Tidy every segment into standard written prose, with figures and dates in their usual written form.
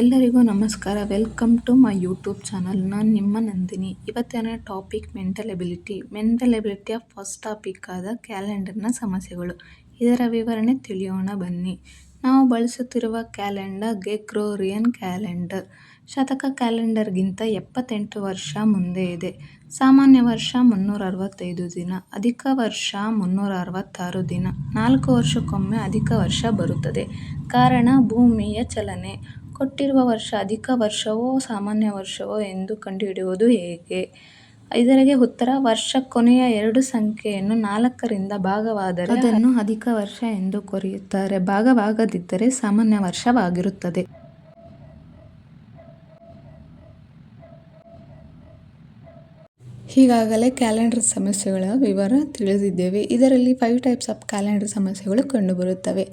ಎಲ್ಲರಿಗೂ ನಮಸ್ಕಾರ. Welcome to my YouTube channel. ನಾನು ನಿಮ್ಮ ನಂದಿನಿ. ಇವತ್ತಿನ ಟಾಪಿಕ್ ಮೆಂಟಲ್ ಎಬಿಲಿಟಿ. ಮೆಂಟಲ್ ಎಬಿಲಿಟಿಯ ಫಸ್ಟ್ ಟಾಪಿಕ್ ಆದ ಕ್ಯಾಲೆಂಡರ್ನ ಸಮಸ್ಯೆಗಳು. ಇದರ ವಿವರಣೆ ತಿಳಿಯೋಣ ಬನ್ನಿ. ನಾವು ಬಳಸುತ್ತಿರುವ ಕ್ಯಾಲೆಂಡರ್ ಗ್ರೆಗೋರಿಯನ್ ಕ್ಯಾಲೆಂಡರ್. ಶತಕ ಕ್ಯಾಲೆಂಡರ್ಗಿಂತ 78 ವರ್ಷ ಮುಂದೆ ಇದೆ. ಸಾಮಾನ್ಯ ವರ್ಷ 365 ದಿನ, ಅಧಿಕ ವರ್ಷ 366 ದಿನ. 4 ವರ್ಷಕ್ಕೊಮ್ಮೆ ಅಧಿಕ ವರ್ಷ ಬರುತ್ತದೆ. ಕಾರಣ ಭೂಮಿಯ ಚಲನೆ. ಕೊಟ್ಟಿರುವ ವರ್ಷ ಅಧಿಕ ವರ್ಷವೋ ಸಾಮಾನ್ಯ ವರ್ಷವೋ ಎಂದು ಕಂಡುಹಿಡಿಯುವುದು ಹೇಗೆ? ಇದರಿಗೆ ಉತ್ತರ: ವರ್ಷ ಕೊನೆಯ 2 ಸಂಖ್ಯೆಯನ್ನು 4ರಿಂದ ಭಾಗವಾದರೆ ಅದನ್ನು ಅಧಿಕ ವರ್ಷ ಎಂದು ಕರೆಯುತ್ತಾರೆ. ಭಾಗವಾಗದಿದ್ದರೆ ಸಾಮಾನ್ಯ ವರ್ಷವಾಗಿರುತ್ತದೆ. ಈಗಾಗಲೇ ಕ್ಯಾಲೆಂಡರ್ ಸಮಸ್ಯೆಗಳ ವಿವರ ತಿಳಿದಿದ್ದೇವೆ. ಇದರಲ್ಲಿ 5 ಟೈಪ್ಸ್ ಆಫ್ ಕ್ಯಾಲೆಂಡರ್ ಸಮಸ್ಯೆಗಳು ಕಂಡುಬರುತ್ತವೆ.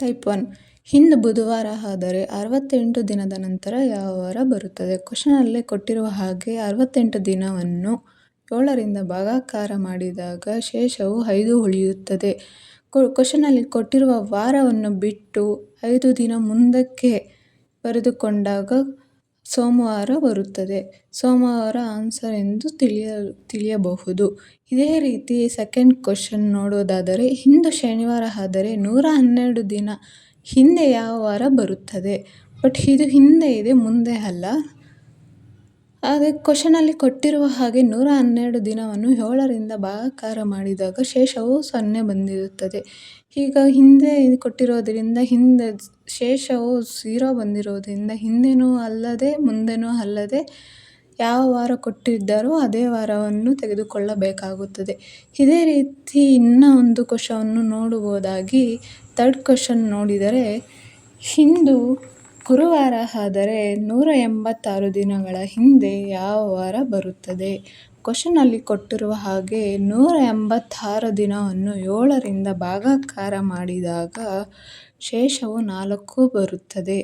ಟೈಪ್ 1: ಇಂದು ಬುಧವಾರ ಆದರೆ 68 ದಿನದ ನಂತರ ಯಾವ ವಾರ ಬರುತ್ತದೆ? ಕ್ವಶನಲ್ಲಿ ಕೊಟ್ಟಿರುವ ಹಾಗೆ 68 ದಿನವನ್ನು 7ರಿಂದ ಭಾಗಾಕಾರ ಮಾಡಿದಾಗ ಶೇಷವು 5 ಉಳಿಯುತ್ತದೆ. ಕ್ವಶನಲ್ಲಿ ಕೊಟ್ಟಿರುವ ವಾರವನ್ನು ಬಿಟ್ಟು 5 ದಿನ ಮುಂದಕ್ಕೆ ಬರೆದುಕೊಂಡಾಗ ಸೋಮವಾರ ಬರುತ್ತದೆ. ಸೋಮವಾರ ಆನ್ಸರ್ ಎಂದು ತಿಳಿಯಬಹುದು. ಇದೇ ರೀತಿ ಸೆಕೆಂಡ್ ಕ್ವಶನ್ ನೋಡೋದಾದರೆ, ಇಂದು ಶನಿವಾರ ಆದರೆ 112 ದಿನ ಹಿಂದೆ ಯಾವ ವಾರ ಬರುತ್ತದೆ? ಬಟ್ ಇದು ಹಿಂದೆ ಇದೆ, ಮುಂದೆ ಅಲ್ಲ. ಆದರೆ ಕ್ವಶನಲ್ಲಿ ಕೊಟ್ಟಿರುವ ಹಾಗೆ 112 ದಿನವನ್ನು 7ರಿಂದ ಭಾಗಾಕಾರ ಮಾಡಿದಾಗ ಶೇಷವು 0 ಬಂದಿರುತ್ತದೆ. ಈಗ ಹಿಂದೆ ಕೊಟ್ಟಿರೋದ್ರಿಂದ ಹಿಂದೆ ಶೇಷವು 0 ಬಂದಿರೋದ್ರಿಂದ ಹಿಂದೆನೂ ಅಲ್ಲದೆ ಮುಂದೆನೂ ಅಲ್ಲದೆ ಯಾವ ವಾರ ಕೊಟ್ಟಿದ್ದಾರೋ ಅದೇ ವಾರವನ್ನು ತೆಗೆದುಕೊಳ್ಳಬೇಕಾಗುತ್ತದೆ. ಇದೇ ರೀತಿ ಇನ್ನೂ ಒಂದು ಕ್ವಶನ್ನು ನೋಡಬಹುದಾಗಿ ಥರ್ಡ್ ಕ್ವಶನ್ ನೋಡಿದರೆ, ಇಂದು ಗುರುವಾರ ಆದರೆ 186 ದಿನಗಳ ಹಿಂದೆ ಯಾವ ವಾರ ಬರುತ್ತದೆ? ಕ್ವಶನಲ್ಲಿ ಕೊಟ್ಟಿರುವ ಹಾಗೆ 186 ದಿನವನ್ನು 7ರಿಂದ ಭಾಗಾಕಾರ ಮಾಡಿದಾಗ ಶೇಷವು 4 ಬರುತ್ತದೆ.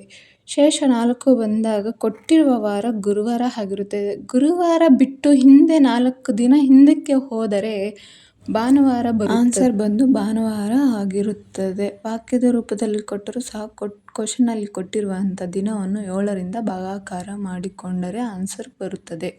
ಶೇಷ 4 ಬಂದಾಗ ಕೊಟ್ಟಿರುವ ವಾರ ಗುರುವಾರ ಆಗಿರುತ್ತದೆ. ಗುರುವಾರ ಬಿಟ್ಟು ಹಿಂದೆ 4 ದಿನ ಹಿಂದಕ್ಕೆ ಹೋದರೆ ಭಾನುವಾರ ಬರುತ್ತದೆ. ಆನ್ಸರ್ ಬಂದು ಭಾನುವಾರ ಆಗಿರುತ್ತದೆ. ವಾಕ್ಯದ ರೂಪದಲ್ಲಿ ಕೊಟ್ಟರೂ ಸಹ ಕ್ವಶನಲ್ಲಿ ಕೊಟ್ಟಿರುವಂಥ ದಿನವನ್ನು 7ರಿಂದ ಭಾಗಾಕಾರ ಮಾಡಿಕೊಂಡರೆ ಆನ್ಸರ್ ಬರುತ್ತದೆ.